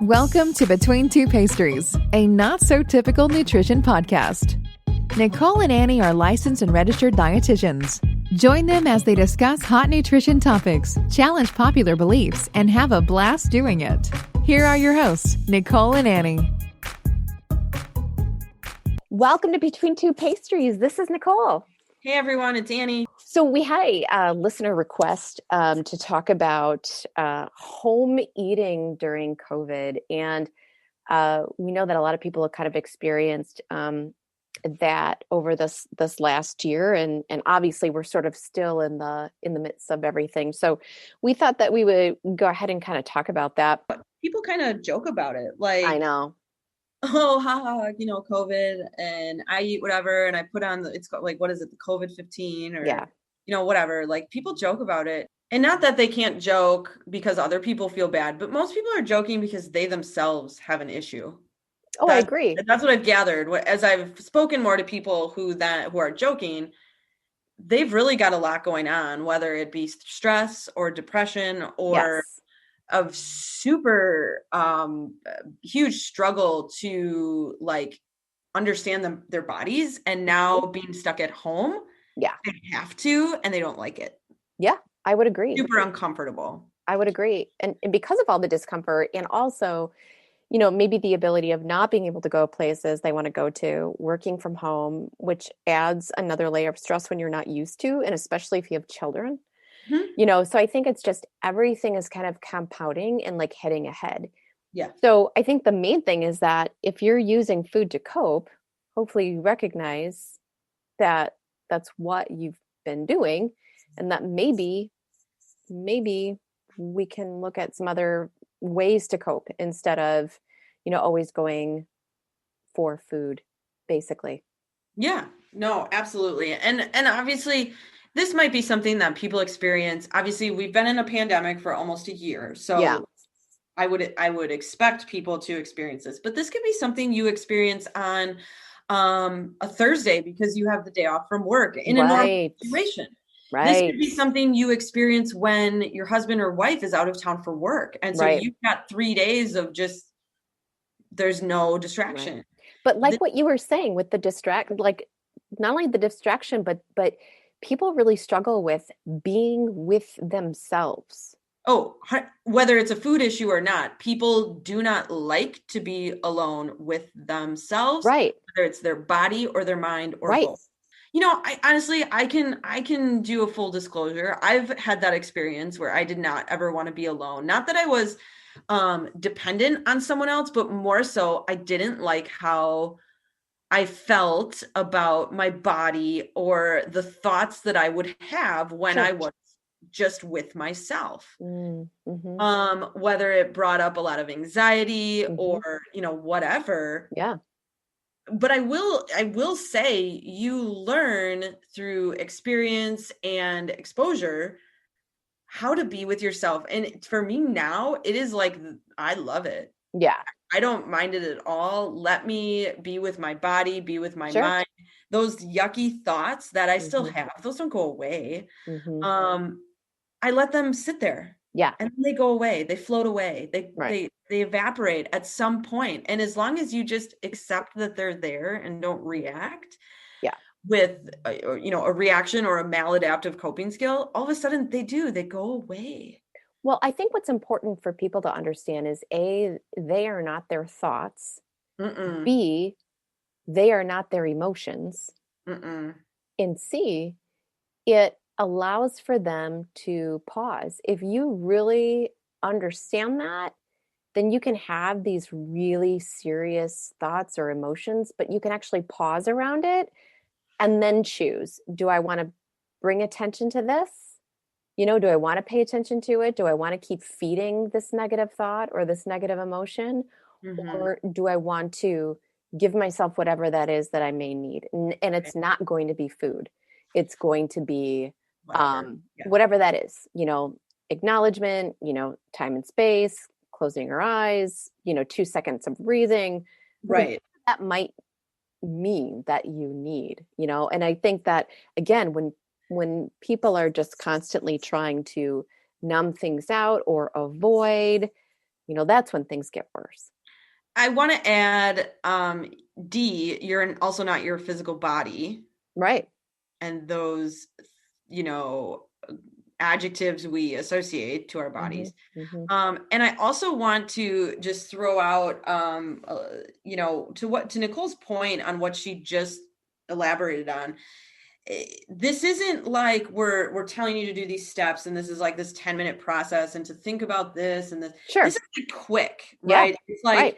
Welcome to Between Two Pastries, a not-so-typical nutrition podcast. Nicole and Annie are licensed and registered dietitians. Join them as they discuss hot nutrition topics, challenge popular beliefs, and have a blast doing it. Here are your hosts, Nicole and Annie. Welcome to Between Two Pastries. This is Nicole. Hey everyone, it's Annie. So we had a listener request to talk about home eating during COVID. And we know that a lot of people have kind of experienced that over this last year. And obviously we're sort of still in the midst of everything. So we thought that we would go ahead and kind of talk about that. People kind of joke about it. Like, I know. Oh, haha, COVID, and I eat whatever, and I put on it's called, like, what is it, the COVID-15 or, whatever. Like, people joke about it. And not that they can't joke because other people feel bad, but most people are joking because they themselves have an issue. Oh, I agree. That's what I've gathered. As I've spoken more to people who are joking, they've really got a lot going on, whether it be stress or depression or of super huge struggle to like understand their bodies, and now being stuck at home. They have to, and they don't like it. I would agree. Super uncomfortable. I would agree. And because of all the discomfort, and also, maybe the ability of not being able to go places they want to go to, working from home, which adds another layer of stress when you're not used to, and especially if you have children. Mm-hmm. So I think it's just everything is kind of compounding and like heading ahead. Yeah. So I think the main thing is that if you're using food to cope, hopefully you recognize that that's what you've been doing, and that maybe we can look at some other ways to cope instead of, always going for food, basically. Yeah, no, absolutely. And obviously this might be something that people experience. Obviously, we've been in a pandemic for almost a year. So I would expect people to experience this. But this could be something you experience on a Thursday because you have the day off from work in a normal situation. Right. This could be something you experience when your husband or wife is out of town for work. And so you've got 3 days of just, there's no distraction. Right. But like what you were saying with the like not only the distraction, but people really struggle with being with themselves. Oh, whether it's a food issue or not, people do not like to be alone with themselves. Right. Whether it's their body or their mind or both. I honestly, I can do a full disclosure. I've had that experience where I did not ever want to be alone. Not that I was dependent on someone else, but more so I didn't like how I felt about my body or the thoughts that I would have when I was just with myself. Mm-hmm. Whether it brought up a lot of anxiety or, whatever. Yeah. But I will say you learn through experience and exposure how to be with yourself. And for me now, it is like, I love it. Yeah. I don't mind it at all. Let me be with my body, be with my mind. Those yucky thoughts that I still have, those don't go away. I let them sit there. Yeah. And then they go away. They float away. They evaporate at some point. And as long as you just accept that they're there and don't react with a reaction or a maladaptive coping skill, all of a sudden they go away. Well, I think what's important for people to understand is A, they are not their thoughts. B, they are not their emotions. And C, it allows for them to pause. If you really understand that, then you can have these really serious thoughts or emotions, but you can actually pause around it and then choose. Do I want to bring attention to this? Do I want to pay attention to it? Do I want to keep feeding this negative thought or this negative emotion? Or do I want to give myself whatever that is that I may need? And it's not going to be food. It's going to be whatever that is, acknowledgement, time and space, closing your eyes, 2 seconds of breathing. Right. That might mean that you need, and I think that, again, when people are just constantly trying to numb things out or avoid, that's when things get worse. I want to add, D, you're also not your physical body. Right. And those, adjectives we associate to our bodies. And I also want to just throw out, to Nicole's point on what she just elaborated on. This isn't like we're telling you to do these steps and this is like this 10-minute process and to think about this and this. Sure. This is like quick, right? Yeah, it's like, right.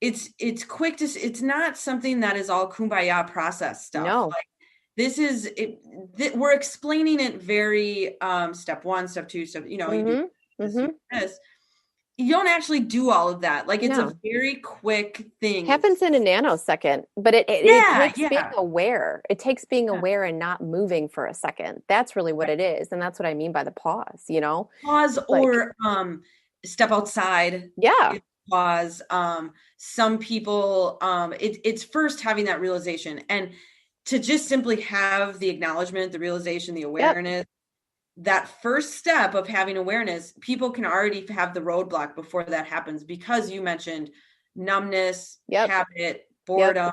It's quick to, it's not something that is all kumbaya process stuff. No. Like, this is it. We're explaining it very step 1, step 2, step. You do this. You don't actually do all of that. Like, it's a very quick thing. Happens in a nanosecond, but it takes being aware. It takes being aware and not moving for a second. That's really what it is, and that's what I mean by the pause. Pause, or step outside. Yeah. Pause. Some people, it's first having that realization, and to just simply have the acknowledgement, the realization, the awareness. That first step of having awareness, people can already have the roadblock before that happens, because you mentioned numbness, habit, boredom,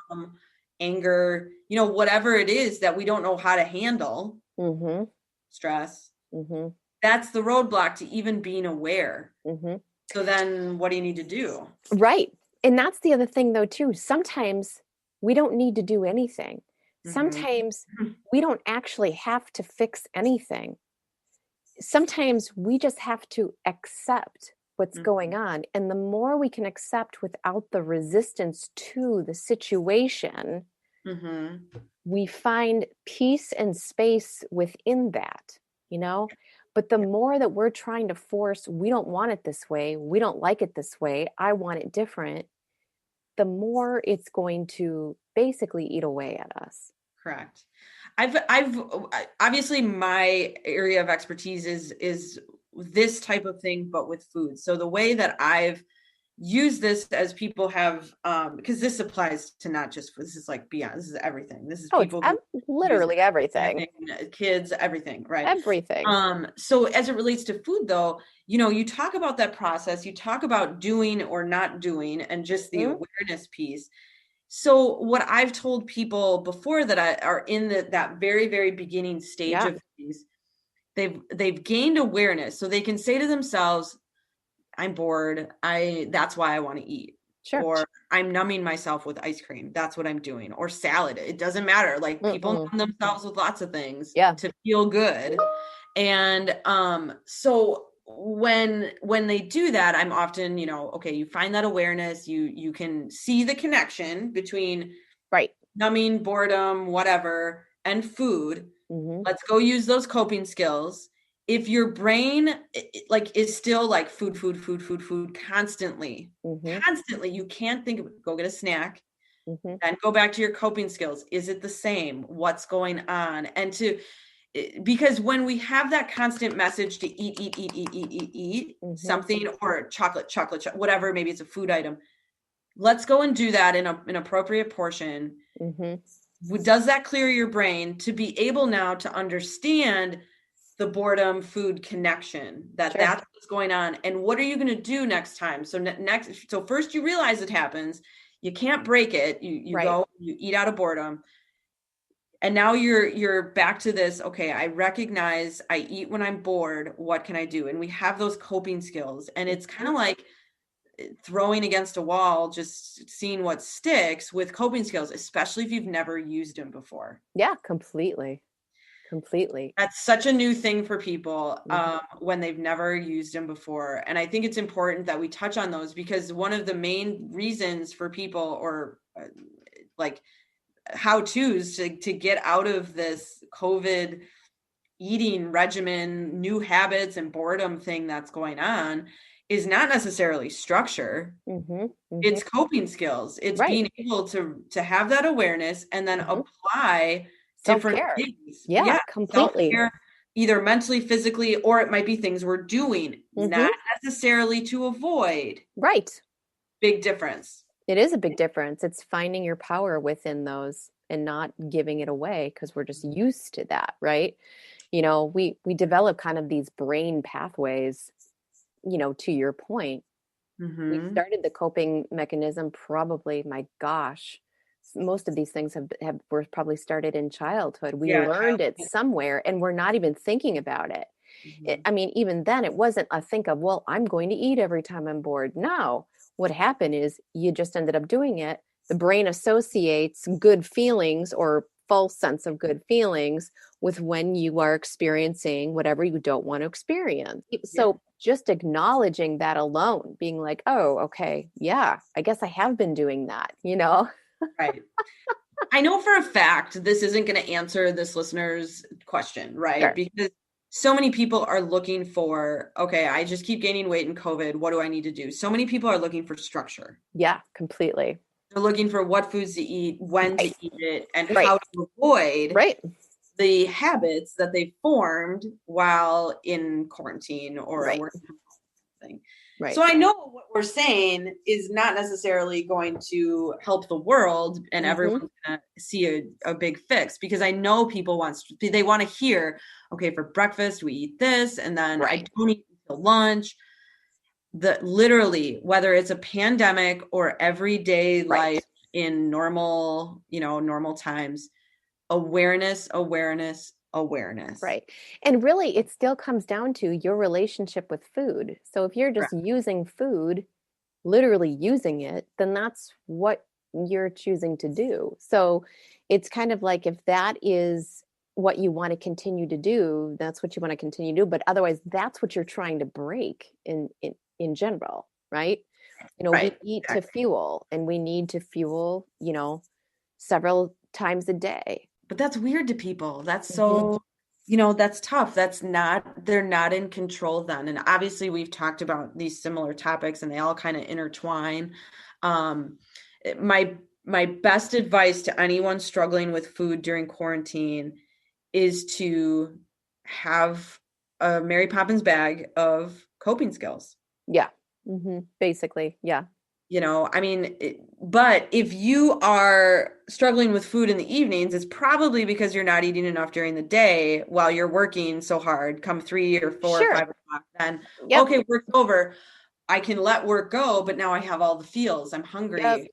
anger, whatever it is that we don't know how to handle, stress. That's the roadblock to even being aware. So then what do you need to do? Right. And that's the other thing though, too. Sometimes we don't need to do anything. Sometimes we don't actually have to fix anything. Sometimes we just have to accept what's going on. And the more we can accept without the resistance to the situation, we find peace and space within that, But the more that we're trying to force, we don't want it this way, we don't like it this way, I want it different, the more it's going to basically eat away at us. Correct. I've obviously my area of expertise is this type of thing, but with food. So the way that I've used this, as people have, because this applies to not just, this is like beyond, this is everything. This is people literally everything, kids, everything, right? Everything. So as it relates to food though, you talk about that process, you talk about doing or not doing, and just the awareness piece. So what I've told people before that are in that very, very beginning stage of things, they've gained awareness, so they can say to themselves, I'm bored. That's why I want to eat. Sure. Or I'm numbing myself with ice cream. That's what I'm doing. Or salad. It doesn't matter. Like, people numb themselves with lots of things to feel good. And so when they do that, I'm often, okay, you find that awareness, you can see the connection between numbing, boredom, whatever, and food. Let's go use those coping skills. If your brain is still like food constantly, you can't think of it. Go get a snack and go back to your coping skills. Is it the same? What's going on? And because when we have that constant message to eat something, or chocolate, whatever, maybe it's a food item, let's go and do that in an appropriate portion. Does that clear your brain to be able now to understand the boredom food connection, that's what's going on, and what are you going to do next time? So so first you realize it happens, you can't break it, you go, you eat out of boredom, and now you're back to this, okay, I recognize I eat when I'm bored, what can I do? And we have those coping skills, and it's kind of like throwing against a wall, just seeing what sticks with coping skills, especially if you've never used them before. Yeah, completely. That's such a new thing for people when they've never used them before. And I think it's important that we touch on those, because one of the main reasons for people, or like how-tos to get out of this COVID eating regimen, new habits and boredom thing that's going on, is not necessarily structure. It's coping skills. It's being able to have that awareness and then apply different things. Yeah, completely. Self-care, either mentally, physically, or it might be things we're doing, not necessarily to avoid. Right. Big difference. It is a big difference. It's finding your power within those and not giving it away, because we're just used to that, right? We develop kind of these brain pathways, to your point, We Mm-hmm. started the coping mechanism probably, my gosh, most of these things have were probably started in childhood. We Yeah. learned it somewhere and we're not even thinking about it. Mm-hmm. I mean, even then, it wasn't a think of, well, I'm going to eat every time I'm bored. No, what happened is you just ended up doing it. The brain associates good feelings or false sense of good feelings with when you are experiencing whatever you don't want to experience. Yeah. So just acknowledging that alone, being like, oh, okay, yeah, I guess I have been doing that, you know? Right. I know for a fact this isn't going to answer this listener's question, right? Sure. Because so many people are looking for, okay, I just keep gaining weight in COVID. What do I need to do? So many people are looking for structure. Yeah, completely. They're looking for what foods to eat, when to Right. eat it, and Right. how to avoid Right. the habits that they formed while in quarantine or a Right. work from home thing. Right. So I know what we're saying is not necessarily going to help the world and everyone's going to see a big fix, because I know people they want to hear, okay, for breakfast we eat this, and then I Right. don't eat until lunch. Literally, whether it's a pandemic or everyday Right. life in normal times, awareness, awareness, awareness. Right. And really, it still comes down to your relationship with food. So if you're just Correct. using food, literally using it, then that's what you're choosing to do. So it's kind of like if that is what you want to continue to do, that's what you want to continue to do. But otherwise, that's what you're trying to break in general, right? We Right. eat to Exactly. fuel and we need to fuel, several times a day. But that's weird to people. That's Mhm. so, that's tough. They're not in control then. And obviously we've talked about these similar topics and they all kind of intertwine. Um, my best advice to anyone struggling with food during quarantine is to have a Mary Poppins bag of coping skills. Yeah. Basically, yeah. I mean, but if you are struggling with food in the evenings, it's probably because you're not eating enough during the day while you're working so hard. Come 3 or 4 or 5 Sure. o'clock, then Yep. okay, work's over. I can let work go, but now I have all the feels. I'm Yep. hungry,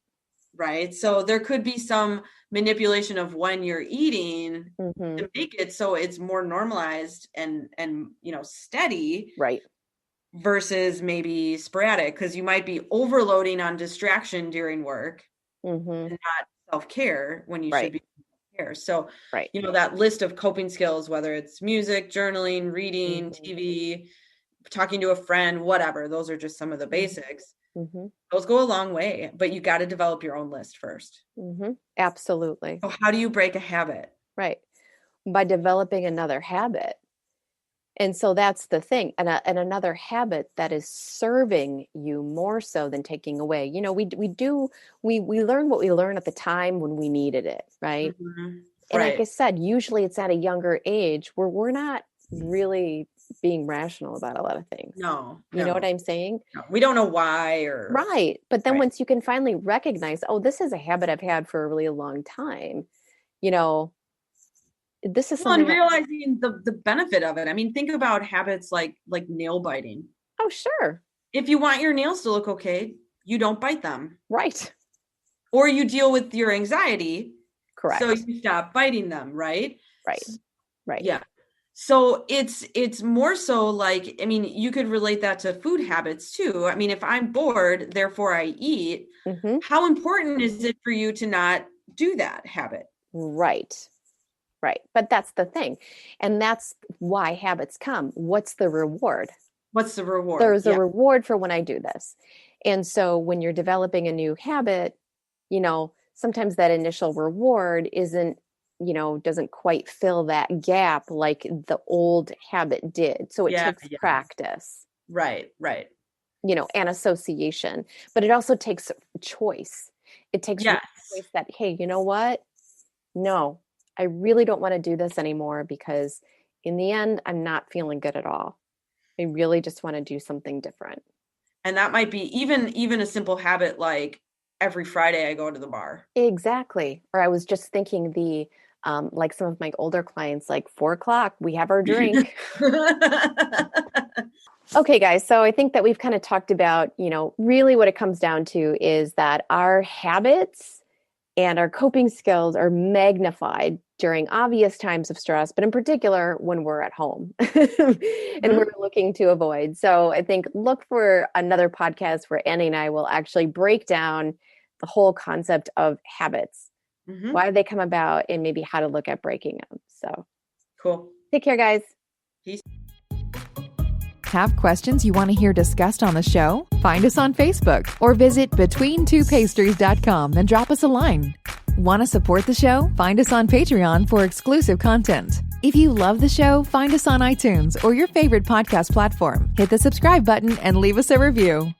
right? So there could be some manipulation of when you're eating hmm to make it so it's more normalized and steady Right. versus maybe sporadic, because you might be overloading on distraction during work hmm and not self-care when you should Right. be self-care. So, Right. that list of coping skills, whether it's music, journaling, reading, hmm TV, talking to a friend, whatever, those are just some of the hmm basics. hmm Those go a long way, but you got to develop your own list first. Absolutely. So how do you break a habit? Right. By developing another habit. And so that's the thing. And another habit that is serving you more so than taking away. We learn what we learn at the time when we needed it, right? Mhm. And like I Right. said, usually it's at a younger age where we're not really being rational about a lot of things. No, You know what no, I'm saying? no. We don't know why or Right. But then right. once you can finally recognize, oh, this is a habit I've had for a really long time, you know, this is Well, and something realizing the benefit of it. I mean, think about habits like nail biting. oh, sure. If you want your nails to look okay, you don't bite them. Right. Or you deal with your anxiety, so Correct. you stop biting them, right? Right. Right. Yeah. So it's more so like, I mean, you could relate that to food habits too. I mean, if I'm bored, therefore I eat, hmm how important is it for you to not do that habit? Right. Right. But that's the thing. And that's why habits come. What's the reward? What's the reward? There's a Yeah. reward for when I do this. And so when you're developing a new habit, sometimes that initial reward doesn't quite fill that gap like the old habit did. So it Yeah, takes yeah. practice, Right, right. and association, but it also takes choice. It takes real Yes. choice that, hey, you know what? No, I really don't want to do this anymore because in the end, I'm not feeling good at all. I really just want to do something different. And that might be even a simple habit like every Friday I go to the bar. Exactly. Or I was just thinking like some of my older clients, like 4 o'clock, we have our drink. Okay, guys. So I think that we've kind of talked about, really what it comes down to is that our habits and our coping skills are magnified during obvious times of stress, but in particular when we're at home and we're looking to avoid. So I think look for another podcast where Annie and I will actually break down the whole concept of habits, why they come about, and maybe how to look at breaking them. So cool. Take care, guys. Peace. Have questions you want to hear discussed on the show? Find us on Facebook or visit betweentwopastries.com and drop us a line. Want to support the show? Find us on Patreon for exclusive content. If you love the show, find us on iTunes or your favorite podcast platform. Hit the subscribe button and leave us a review.